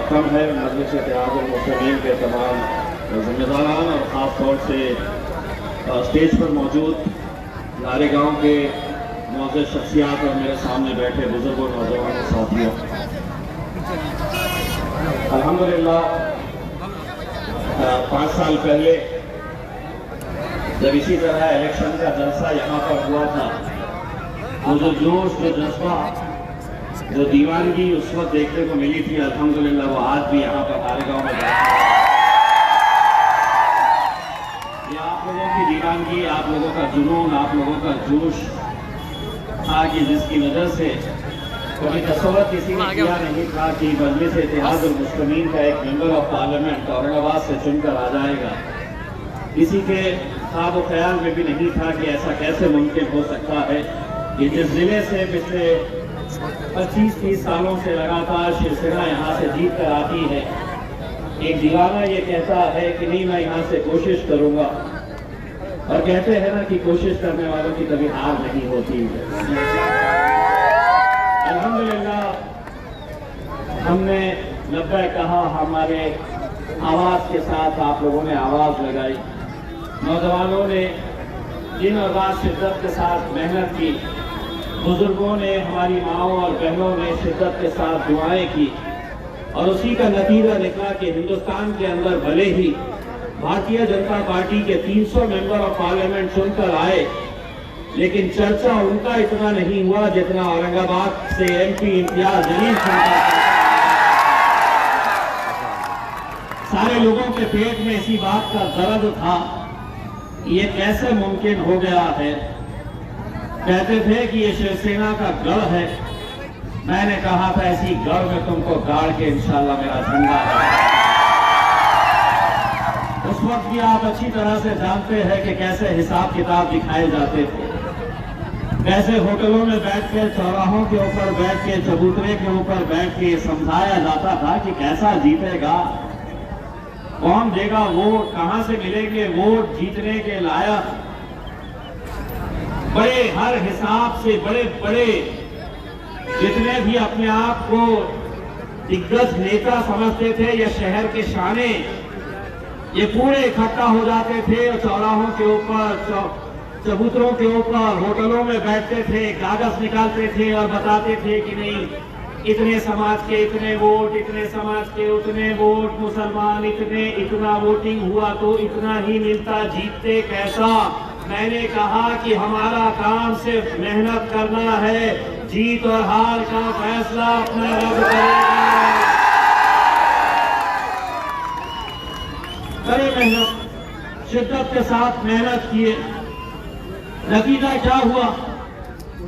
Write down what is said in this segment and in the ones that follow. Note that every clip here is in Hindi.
कम है। मजलिस इत्तेहादुल मुस्लिमीन के तमाम जिम्मेदारान और ख़ास तौर से स्टेज पर मौजूद नारे गाँव के मौजूद शख्सियात और मेरे सामने बैठे बुजुर्गों नौजवानों साथियों, अल्हम्दुलिल्लाह 5 साल पहले जब इसी तरह इलेक्शन का जलसा यहाँ पर हुआ था, तो जो जोश, जो जज्बा, जो दीवानगी उस वक्त देखने को मिली थी, अल्हम्दुलिल्लाह वो आज भी यहाँ पर नारे गाँव में ये आप लोगों की दीवानगी, आप लोगों का जुनून, आप लोगों का जोश था कि जिसकी वजह से कभी तस्वर किसी ने किया नहीं था कि मजलिस इत्तेहादुल मुस्लिमीन का एक मेंबर ऑफ पार्लियामेंट औरंगाबाद से चुनकर आ जाएगा। किसी के ख्वाब व ख्याल में भी नहीं था कि ऐसा कैसे मुमकिन हो सकता है कि जिस जिले से पिछले 25-30 सालों से लगातार शिवसेना यहाँ से जीत कर आती है, एक दीवाना ये कहता है कि नहीं मैं यहाँ से कोशिश करूँगा, और कहते हैं ना कि कोशिश करने वालों की कभी हार नहीं होती है। अल्हम्दुलिल्लाह हमने 90 कहा, हमारे आवाज़ के साथ आप लोगों ने आवाज़ लगाई, नौजवानों ने दिन और रात शिद्दत के साथ मेहनत की, बुजुर्गों ने, हमारी माओं और बहनों ने शिद्दत के साथ दुआएं की, और उसी का नतीजा निकला कि हिंदुस्तान के अंदर भले ही भारतीय जनता पार्टी के 300 मेंबर ऑफ पार्लियामेंट चुनकर आए, लेकिन चर्चा उनका इतना नहीं हुआ जितना औरंगाबाद से MP इम्तियाज जलील चुनकर। सारे लोगों के पेट में इसी बात का दर्द था, ये कैसे मुमकिन हो गया है। कहते थे कि ये शिवसेना का गढ़ है, मैंने कहा था ऐसी गढ़ में तुमको गाड़ के इंशाल्लाह मेरा झंडा है। उस वक्त भी आप अच्छी तरह से जानते हैं कि कैसे हिसाब किताब दिखाए जाते थे, कैसे होटलों में बैठ के, चौराहों के ऊपर बैठ के, चबूतरे के ऊपर बैठ के समझाया जाता था कि कैसा जीतेगा, कौन देगा वोट, कहां से मिलेंगे वोट जीतने के लायक। बड़े हर हिसाब से बड़े बड़े जितने भी अपने आप को दिग्गज नेता समझते थे या शहर के शाने, ये पूरे इकट्ठा हो जाते थे और चौराहों के ऊपर, चबूतरों के ऊपर, होटलों में बैठते थे, कागज निकालते थे और बताते थे कि नहीं इतने समाज के इतने वोट, इतने समाज के उतने वोट, मुसलमान इतने, इतना वोटिंग हुआ तो इतना ही मिलता, जीतते कैसा। मैंने कहा कि हमारा काम सिर्फ मेहनत करना है, जीत और हार का फैसला अपना रब करेगा। करे मेहनत, शिद्दत के साथ मेहनत किए, नतीजा क्या हुआ।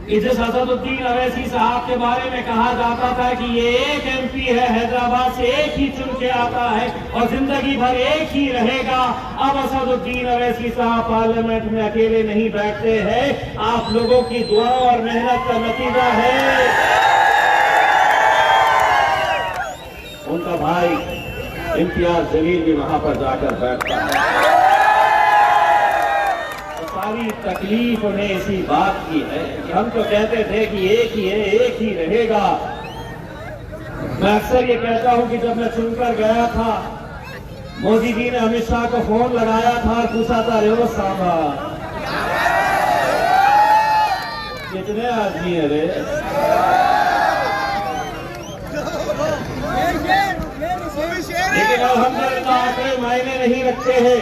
इसे असदुद्दीन अवैसी साहब के बारे में कहा जाता था कि ये एक MP है, हैदराबाद से एक ही चुन के आता है और जिंदगी भर एक ही रहेगा। अब असदुद्दीन अवैसी साहब पार्लियामेंट में अकेले नहीं बैठते हैं, आप लोगों की दुआ और मेहनत का नतीजा है। उनका भाई इम्तियाज जलील भी वहां पर जाकर बैठता है। सारी तकलीफ उन्हें इसी बात की है कि हम तो कहते थे कि एक ही है, एक ही रहेगा। मैं अक्सर ये कहता हूं कि जब मैं चुनकर गया था, मोदी जी ने अमित शाह को फोन लगाया था और पूछा था, रे साहब कितने आदमी है रे। लेकिन अल्हम्दुलिल्लाह आंकड़े मायने नहीं रखते हैं।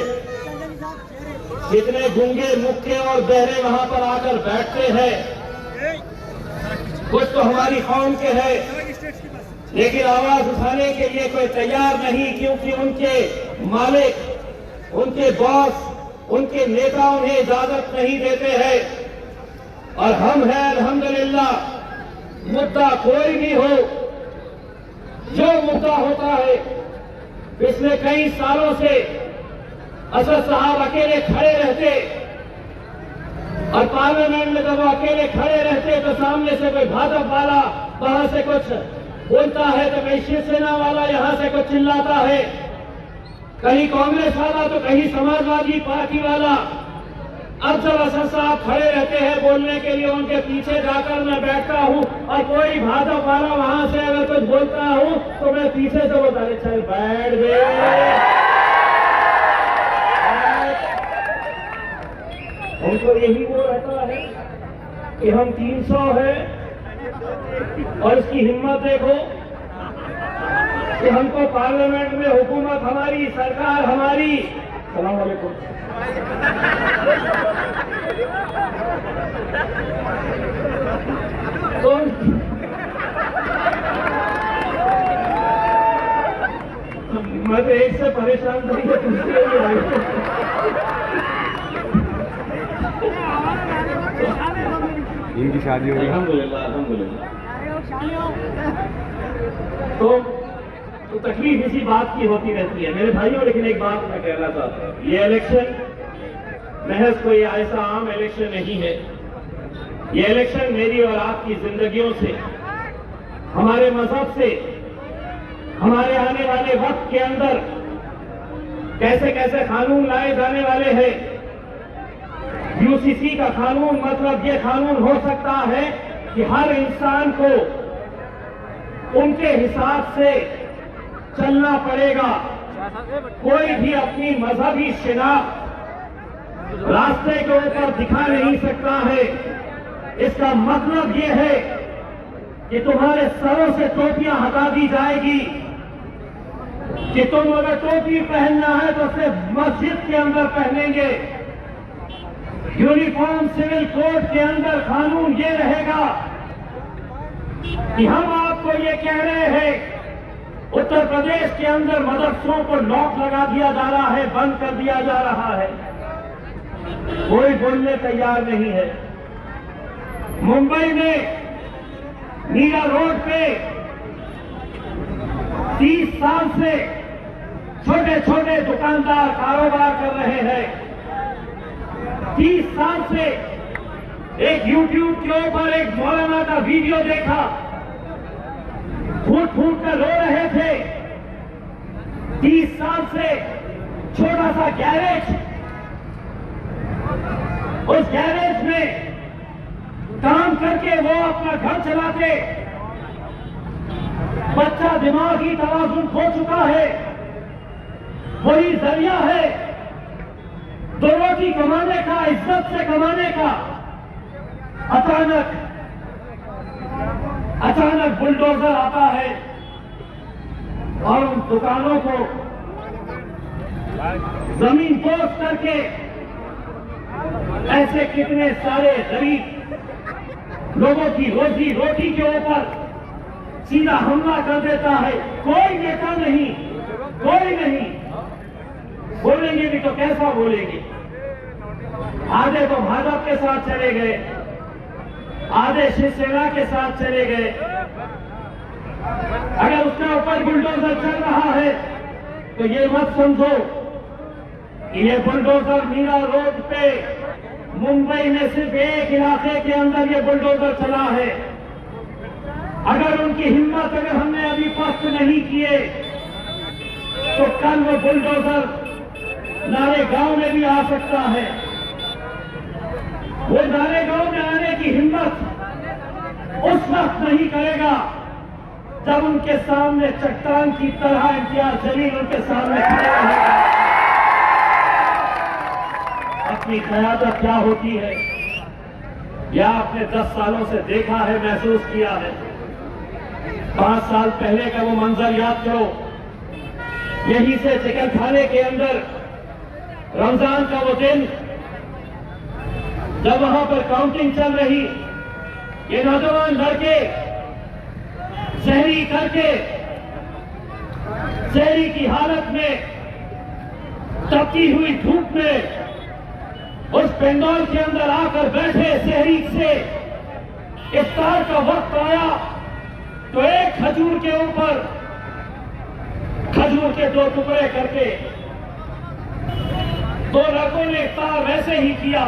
जितने गूंगे, मुक्के और बहरे वहां पर आकर बैठते हैं, कुछ तो हमारी कौम के हैं, लेकिन आवाज उठाने के लिए कोई तैयार नहीं, क्योंकि उनके मालिक, उनके बॉस, उनके नेता उन्हें इजाजत नहीं देते हैं। और हम हैं अल्हम्दुलिल्लाह, मुद्दा कोई भी हो, जो मुद्दा होता है, पिछले कई सालों से असद साहब अकेले खड़े रहते और पार्लियामेंट में जब वो अकेले खड़े रहते तो सामने से कोई भाजपा वाला वहां से कुछ बोलता है तो कहीं शिवसेना वाला यहां से कुछ चिल्लाता है, कहीं कांग्रेस वाला तो कहीं समाजवादी पार्टी वाला। अफजल हसन साहब खड़े रहते हैं बोलने के लिए, उनके पीछे जाकर मैं बैठता हूं और कोई भाजपा वाला वहां से अगर कुछ बोलता हूं तो मैं पीछे से बोलता, अरे चल बैठ गए। उनको यही वो रहता है कि हम 300 है और इसकी हिम्मत देखो कि हमको पार्लियामेंट में हुकूमत हमारी, सरकार हमारी। सलाम वालेकुम। तो मैं तो एक से परेशान नहीं इनकी शादी होगी। अल्हम्दुलिल्लाह अल्हम्दुलिल्लाह। तो तकलीफ इसी बात की होती रहती है मेरे भाइयों। लेकिन एक बात मैं कहना चाहता हूं, ये इलेक्शन महज कोई ऐसा आम इलेक्शन नहीं है। ये इलेक्शन मेरी और आपकी जिंदगियों से, हमारे मजहब से, हमारे आने वाले वक्त के अंदर कैसे कैसे कानून लाए जाने वाले हैं। यूसीसी का कानून मतलब ये कानून हो सकता है कि हर इंसान को उनके हिसाब से चलना पड़ेगा। कोई भी अपनी मजहबी शिनाख्त रास्ते के ऊपर दिखा नहीं सकता है। इसका मतलब ये है कि तुम्हारे सरों से टोपियां हटा दी जाएगी कि तुम अगर टोपी पहनना है तो सिर्फ मस्जिद के अंदर पहनेंगे। यूनिफॉर्म सिविल कोड के अंदर कानून ये रहेगा कि हम आपको ये कह रहे हैं, उत्तर प्रदेश के अंदर मदरसों को लॉक लगा दिया जा रहा है, बंद कर दिया जा रहा है, कोई बोलने तैयार नहीं है। मुंबई में मीरा रोड पे 30 साल से छोटे छोटे दुकानदार कारोबार कर रहे हैं। 30 साल से एक YouTube के ऊपर एक मौलाना का वीडियो देखा, फूट फूट कर रो रहे थे। 30 साल से छोटा सा गैरेज, उस गैरेज में काम करके वो अपना घर चलाते। बच्चा दिमागी तवाज़ुन खो चुका है, वही जरिया है दो रोटी कमाने का, इज्जत से कमाने का। अचानक बुलडोजर आता है और उन दुकानों को जमीन पोस्ट करके ऐसे कितने सारे गरीब लोगों की रोजी रोटी के ऊपर सीधा हमला कर देता है। कोई नेता नहीं, कोई नहीं। बोलेंगे भी तो कैसा बोलेंगे? आधे तो भाजपा के साथ चले गए, आधे शिवसेना के साथ चले गए। अगर उसके ऊपर बुलडोजर चल रहा है तो ये मत समझो कि ये बुलडोजर मीरा रोड पे मुंबई में सिर्फ एक इलाके के अंदर ये बुलडोजर चला है। अगर उनकी हिम्मत अगर हमने अभी पस्त नहीं किए तो कल वो बुलडोजर नारेगांव में भी आ सकता है। वो नारेगांव में आने की हिम्मत उस वक्त नहीं करेगा जब उनके सामने चट्टान की तरह इम्तियाज जलील उनके सामने खड़ा रहेगा। अपनी क़यादत क्या होती है यह आपने 10 सालों से देखा है, महसूस किया है। 5 साल पहले का वो मंजर याद करो, यहीं से चिकन खाने के अंदर रमजान का वो दिन जब वहां पर काउंटिंग चल रही, ये नौजवान लड़के सहरी करके, सहरी की हालत में तपती हुई धूप में उस पेंडोल के अंदर आकर बैठे। सहरी से इफ्तार का वक्त आया तो एक खजूर के ऊपर खजूर के 2 टुकड़े करके 2 लड़कों ने इफ्तार वैसे ही किया,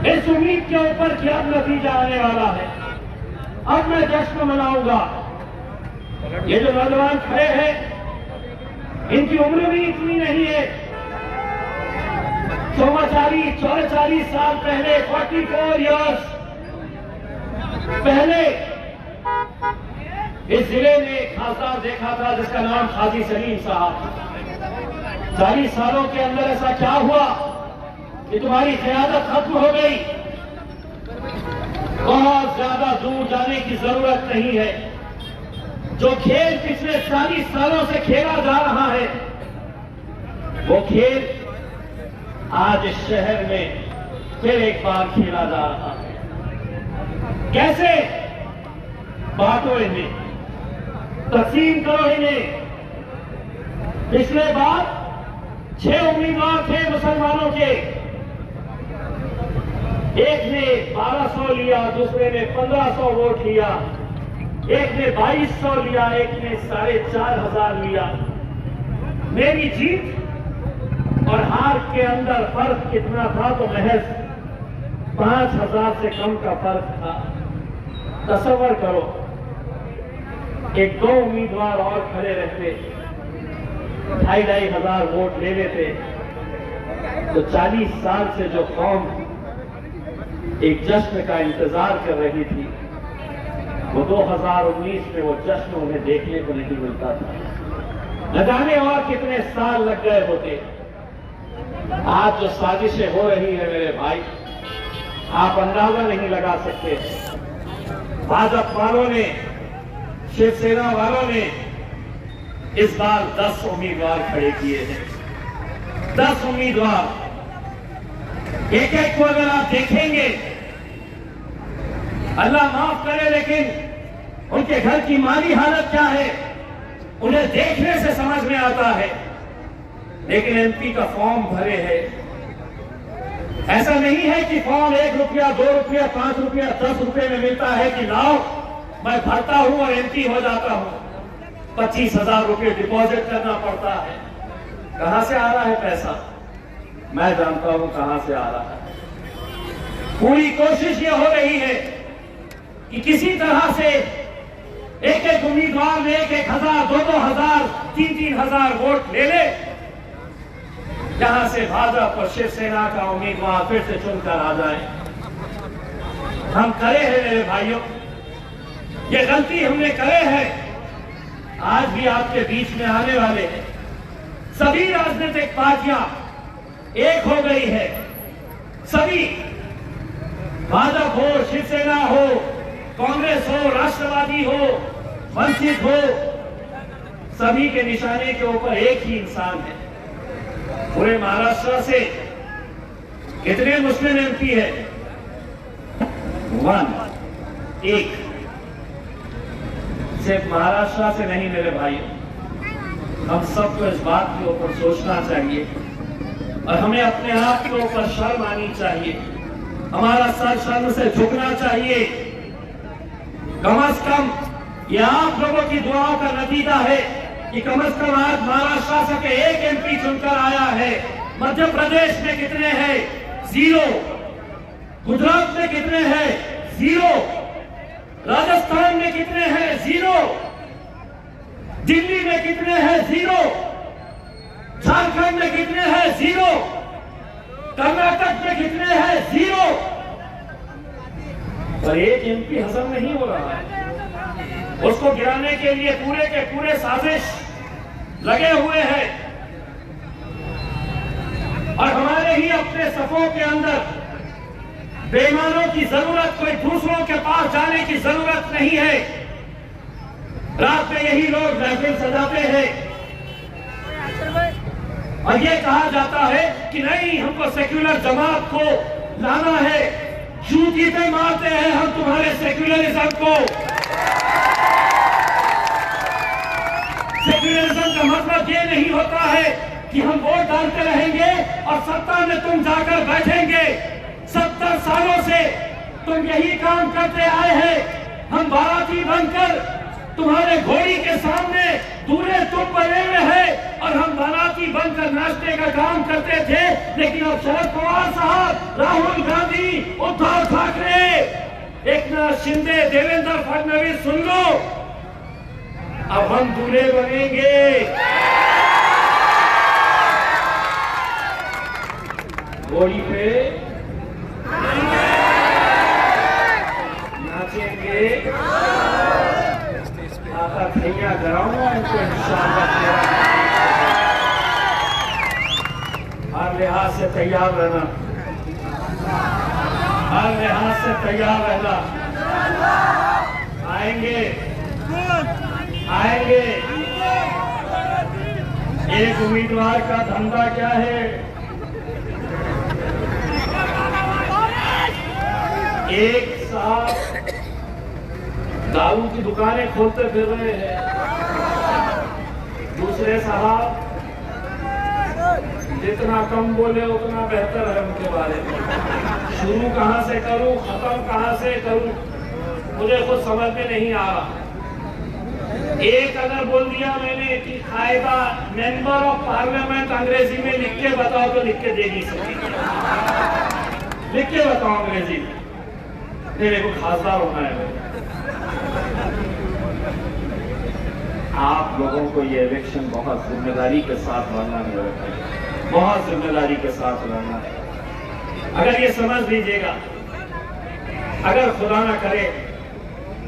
इस उम्मीद के ऊपर कि अब नतीजा आने वाला है, अब मैं जश्न मनाऊंगा। ये जो नौजवान खड़े हैं इनकी उम्र भी इतनी नहीं है, 44 साल पहले, 44 इयर्स पहले इस जिले ने एक खासदार देखा था जिसका नाम हाजी सलीम साहब। 40 सालों के अंदर ऐसा क्या हुआ कि तुम्हारी क़यादत खत्म हो गई? बहुत ज्यादा दूर जाने की जरूरत नहीं है। जो खेल पिछले 40 सालों से खेला जा रहा है, वो खेल आज इस शहर में फिर एक बार खेला जा रहा है। कैसे? बांटो इन्हें, तकसीम करो इन्हें। पिछले बार 6 उम्मीदवार थे मुसलमानों के, एक ने 1200 लिया, दूसरे ने 1500 वोट लिया, एक ने 2200 लिया, एक ने 4500 लिया। मेरी जीत और हार के अंदर फर्क कितना था? तो महज 5000 से कम का फर्क था। तसव्वुर करो, एक 2 उम्मीदवार और खड़े रहते, 2500 वोट ले लेते, तो 40 साल से जो कौम एक जश्न का इंतजार कर रही थी, वो 2019 में वो जश्न उन्हें देखने को नहीं मिलता था। न जाने और कितने साल लग गए होते। आज जो साजिशें हो रही है मेरे भाई, आप अंदाजा नहीं लगा सकते। भाजपा वालों ने, शिवसेना वालों ने इस बार 10 उम्मीदवार खड़े किए हैं। 10 उम्मीदवार, एक एक को अगर आप देखेंगे, अल्लाह माफ करे, लेकिन उनके घर की माली हालत क्या है उन्हें देखने से समझ में आता है। लेकिन एमपी का फॉर्म भरे है। ऐसा नहीं है कि फॉर्म 1 रुपया, 2 रुपया, 5 रुपया, 10 रुपये में मिलता है कि लाओ मैं भरता हूं और एमपी हो जाता हूं। 25,000 रुपये डिपॉजिट करना पड़ता है। कहां से आ रहा है पैसा? मैं जानता हूं कहां से आ रहा है। पूरी कोशिश ये हो रही है कि किसी तरह से एक एक उम्मीदवार में 1,000, 2,000, 3,000 वोट ले ले, जहां से भाजपा और शिवसेना का उम्मीदवार फिर से चुनकर आ जाए। हम करे हैं मेरे भाइयों, ये गलती हमने करे हैं। आज भी आपके बीच में आने वाले हैं। सभी राजनीतिक पार्टियां एक हो गई है। सभी, भाजपा हो, शिवसेना हो, कांग्रेस हो, राष्ट्रवादी हो, वंचित हो, सभी के निशाने के ऊपर एक ही इंसान है। पूरे महाराष्ट्र से कितने मुस्लिम एमपी है? 1। सिर्फ महाराष्ट्र से नहीं मेरे भाई, हम सबको इस बात के ऊपर सोचना चाहिए और हमें अपने आप के ऊपर शर्म आनी चाहिए। हमारा सर शर्म से झुकना चाहिए। कम से कम ये आप लोगों की दुआओं का नतीजा है कि कम से कम आज महाराष्ट्र से के एक एमपी चुनकर आया है। मध्य प्रदेश में कितने हैं? 0। गुजरात में कितने हैं? 0। राजस्थान में कितने हैं? 0। दिल्ली में कितने हैं? 0। झारखंड में कितने हैं? 0। कर्नाटक में कितने हैं? 0। पर एक एमपी हजम नहीं हो रहा है। उसको गिराने के लिए पूरे के पूरे साजिश लगे हुए हैं और हमारे ही अपने सफों के अंदर बेईमानों की जरूरत, कोई दूसरों के पास जाने की जरूरत नहीं है। रात में यही लोग महफिल सजाते हैं और ये कहा जाता है कि नहीं, हमको सेक्युलर जमात को लाना है। जूती पे मारते हैं हम तुम्हारे सेक्युलरिज्म को। सेक्युलरिज्म का मतलब ये नहीं होता है कि हम वोट डालते रहेंगे और सत्ता में तुम जाकर बैठेंगे। 70 सालों से तुम यही काम करते आए हैं। हम बाराती बनकर तुम्हारे घोड़ी के सामने दूल्हे तुम बने हुए हैं और हम बाराती बनकर नाचने का काम करते थे। लेकिन अब शरद पवार साहब, राहुल गांधी, उद्धव ठाकरे, एकनाथ शिंदे, देवेंद्र फडणवीस, सुन लो, अब हम दूल्हे बनेंगे। घोड़ी पे नाचेंगे, आता थैया कराऊंगा इनको इंशाअल्लाह। हर लिहाज से तैयार रहना, हर लिहाज से तैयार रहना। आएंगे आएंगे। एक उम्मीदवार का धंधा क्या है? एक साथ दारू की दुकानें खोलते फिर रहे हैं। दूसरे साहब जितना कम बोले उतना बेहतर है उनके बारे में। शुरू कहां से करूं, खत्म कहां से करूं, मुझे कुछ समझ में नहीं आ रहा। एक अगर बोल दिया मैंने कि कायदा मेंबर ऑफ पार्लियामेंट अंग्रेजी में लिख के बताओ तो लिख के दे नहीं सकती। लिख के बताओ अंग्रेजी में, मेरे को खासदार होना है। आप लोगों को ये इलेक्शन बहुत जिम्मेदारी के साथ लड़ना है, बहुत जिम्मेदारी के साथ लड़ना है। अगर ये समझ लीजिएगा, अगर खुदा ना करे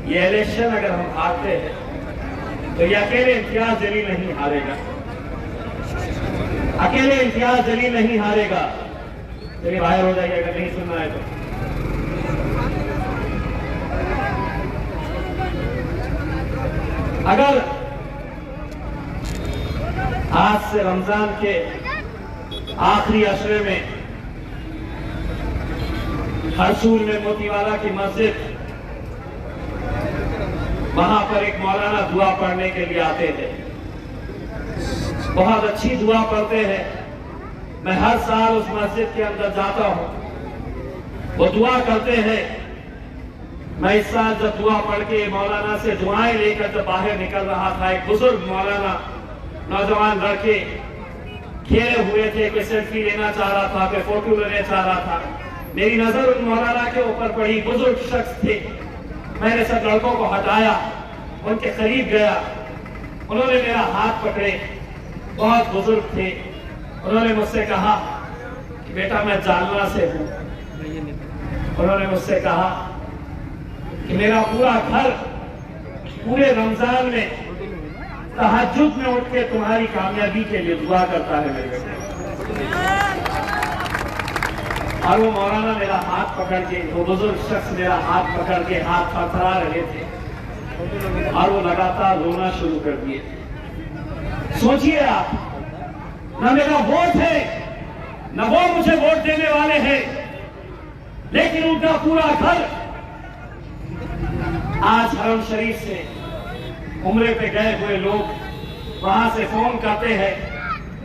ये इलेक्शन अगर हम हारते हैं तो ये अकेले इम्तियाज जलील नहीं हारेगा, अकेले इम्तियाज जलील नहीं हारेगा। चलिए बाहर हो जाइए अगर नहीं सुनना है तो। अगर आज से रमजान के आखिरी अशरे में हरसूल में मोतीवाला की मस्जिद, वहां पर एक मौलाना दुआ पढ़ने के लिए आते थे। बहुत अच्छी दुआ पढ़ते हैं। मैं हर साल उस मस्जिद के अंदर जाता हूं, वो दुआ करते हैं। मैं इस साल जब दुआ पढ़ के मौलाना से दुआएं लेकर जब बाहर निकल रहा था, एक बुजुर्ग मौलाना नौजवान लड़के खेले हुए थे, कोई सेल्फी लेना चाह रहा था, कोई फोटो लेना चाह रहा था। मेरी नजर उन मौलाना के ऊपर पड़ी। बुजुर्ग शख्स थे। मैंने सब लड़कों को हटाया, उनके करीब गया। उन्होंने मेरा हाथ पकड़े, बहुत बुजुर्ग थे। उन्होंने मुझसे कहा कि बेटा मैं जालना से हूं। उन्होंने मुझसे कहा कि मेरा पूरा घर पूरे रमजान में तहज्जुद में उठ के तुम्हारी कामयाबी के लिए दुआ करता है मेरे बेटे। और वो मौलाना मेरा हाथ पकड़ के, वो बुजुर्ग शख्स मेरा हाथ पकड़ के हाथ थरथरा रहे थे और वो लगातार रोना शुरू कर दिए। सोचिए आप, ना मेरा वोट है, ना वो मुझे वोट देने वाले हैं, लेकिन उनका पूरा घर आज हरम शरीफ से उम्रे पे गए हुए लोग वहां से फोन करते हैं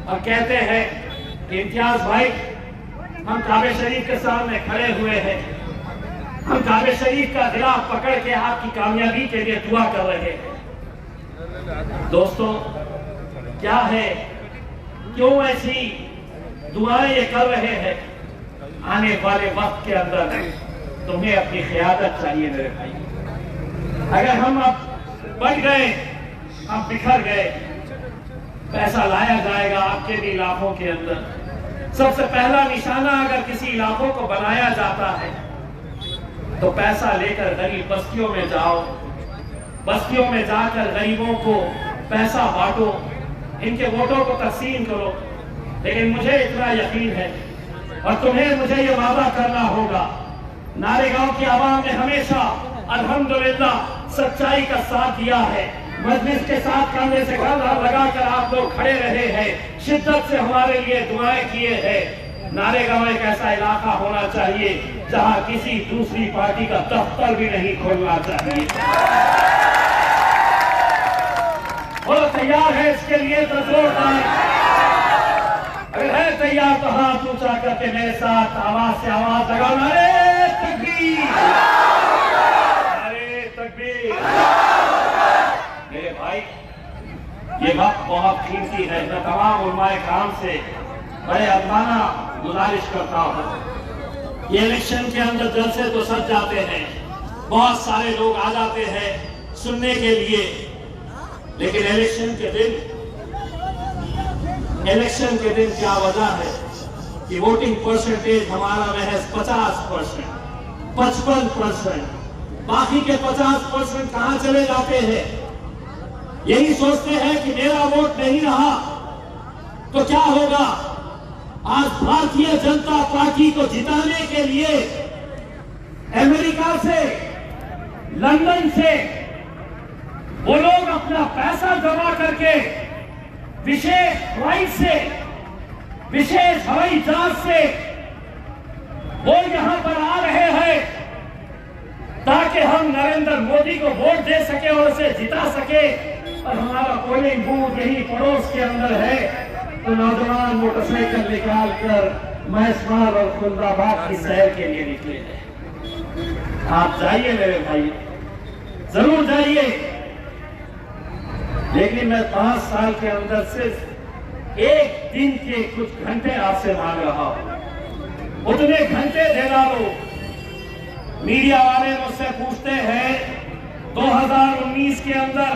और कहते हैं कि इम्तियाज भाई, हम काबे शरीफ के सामने खड़े हुए हैं, हम काबे शरीफ का गिलाफ पकड़ के आपकी कामयाबी के लिए दुआ कर रहे हैं। दोस्तों, क्या है, क्यों ऐसी दुआएं ये कर रहे हैं? आने वाले वक्त के अंदर तुम्हें अपनी क़यादत चाहिए मेरे भाई। अगर हम अब बढ़ गए, अब बिखर गए, पैसा लाया जाएगा आपके भी इलाकों के अंदर। सबसे पहला निशाना अगर किसी इलाकों को बनाया जाता है तो पैसा लेकर गरीब बस्तियों में जाओ, बस्तियों में जाकर गरीबों को पैसा बांटो, इनके वोटों को तकसीम करो। लेकिन मुझे इतना यकीन है और तुम्हें मुझे ये वादा करना होगा, नारेगांव की आवाम ने हमेशा अल्हम्दुलिल्लाह सच्चाई का साथ दिया है। मजलिस के साथ कंधे से कंधा लगाकर आप लोग खड़े रहे हैं, शिद्दत से हमारे लिए दुआएं किए हैं। नारेगांव एक ऐसा इलाका होना चाहिए जहां किसी दूसरी पार्टी का दफ्तर भी नहीं खोलना चाहिए। वो तैयार है इसके लिए तो जोरदार, अगर है तैयार तो हाथ ऊंचा करके मेरे साथ आवाज से आवाज लगाओ, नारे तकबीर, नारे तकबीर। मेरे भाई, ये वक्त बहुत कीमती है। मैं तमाम उलमाए कराम से बड़े अदमाना गुजारिश करता हूँ, ये इलेक्शन के अंदर जलसे तो सज जाते हैं, बहुत सारे लोग आ जाते हैं सुनने के लिए, लेकिन इलेक्शन के दिन क्या वजह है कि वोटिंग परसेंटेज हमारा महज 50%, 55%, बाकी के 50% कहां चले जाते हैं। यही सोचते हैं कि मेरा वोट नहीं रहा तो क्या होगा। आज भारतीय जनता पार्टी को जिताने के लिए अमेरिका से, लंदन से वो लोग अपना पैसा जमा करके विशेष फ्लाइट से, विशेष हवाई जहाज से वो यहां पर आ रहे हैं ताकि हम नरेंद्र मोदी को वोट दे सके और उसे जिता सके। और हमारा पोलिंग बूथ यही पड़ोस के अंदर है, तो नौजवान मोटरसाइकिल निकाल कर महसमाल और खुलदाबाद की सैर के लिए निकले हैं। आप जाइए मेरे भाई, जरूर जाइए, लेकिन मैं 5 साल के अंदर सिर्फ एक दिन के कुछ घंटे आपसे मांग रहा हूं। उतने घंटे दे डालो। मीडिया वाले मुझसे पूछते हैं 2019 के अंदर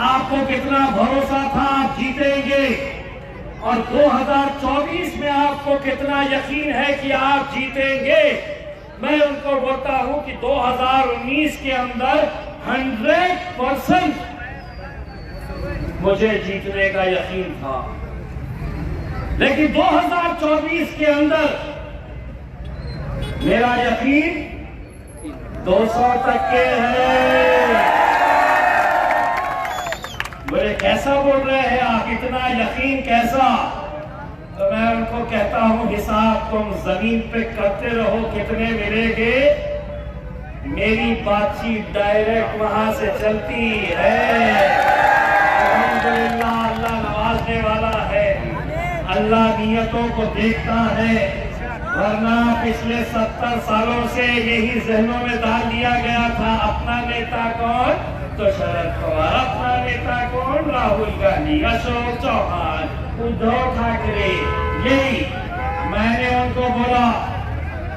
आपको कितना भरोसा था आप जीतेंगे, और 2024 में आपको कितना यकीन है कि आप जीतेंगे। मैं उनको बोलता हूं कि 2019 के अंदर 100% मुझे जीतने का यकीन था, लेकिन 2024 के अंदर मेरा यकीन 200 तक के है। बोले कैसा बोल रहे हैं आप, इतना यकीन कैसा। तो मैं उनको कहता हूं हिसाब तुम जमीन पे करते रहो कितने मिलेंगे, मेरी बातचीत डायरेक्ट वहां से चलती है। अल्हम्दुलिल्लाह, अल्लाह नवाजने वाला है, अल्लाह नियतों को देखता है। वरना पिछले 70 सालों से यही जहनों में डाल दिया गया था, अपना नेता कौन तो शरद पवार, अपना नेता कौन राहुल गांधी, अशोक चौहान, उद्धव ठाकरे। यही मैंने उनको बोला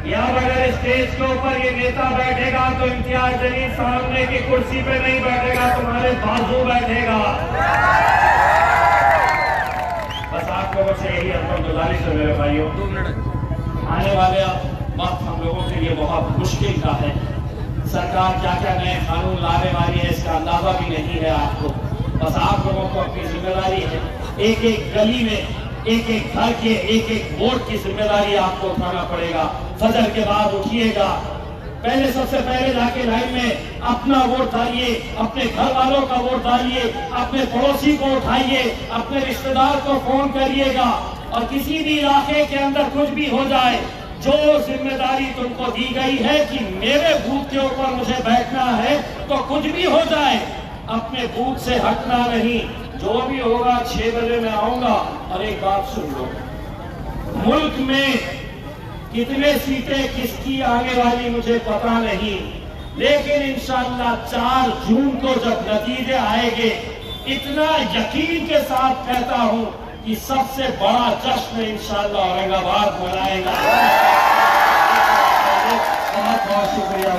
यार अगर स्टेज के ऊपर ये नेता बैठेगा तो इम्तियाज जलील सामने की कुर्सी पे नहीं बैठेगा, तुम्हारे बाजू बैठेगा। बस आप लोगों से यही अंतिम गुजारिश है मेरे भाइयों, आने वाले वक्त हम लोगों के लिए बहुत मुश्किल का है। सरकार क्या क्या नए कानून लाने वाली है इसका अंदाजा भी नहीं है आपको। बस आप लोगों को अपनी जिम्मेदारी है, एक एक गली में, एक एक घर के एक एक वोट की जिम्मेदारी आपको उठाना पड़ेगा। फजर के बाद उठिएगा, पहले सबसे पहले जाके लाइन में अपना वोट डालिए, अपने घर वालों का वोट डालिए, अपने पड़ोसी को उठाइए, अपने रिश्तेदार को फोन करिएगा। और किसी भी इलाके के अंदर कुछ भी हो जाए, जो जिम्मेदारी तुमको दी गई है कि मेरे बूथ के ऊपर मुझे बैठना है, तो कुछ भी हो जाए अपने बूथ से हटना नहीं। जो भी होगा 6 बजे मैं आऊंगा। और एक बात सुन लो, मुल्क में कितने सीटें किसकी आने वाली मुझे पता नहीं, लेकिन इंशाअल्लाह 4 जून को जब नतीजे आएंगे, इतना यकीन के साथ कहता हूं कि सबसे बड़ा जश्न इंशाअल्लाह औरंगाबाद मनाएगा। बहुत बहुत शुक्रिया।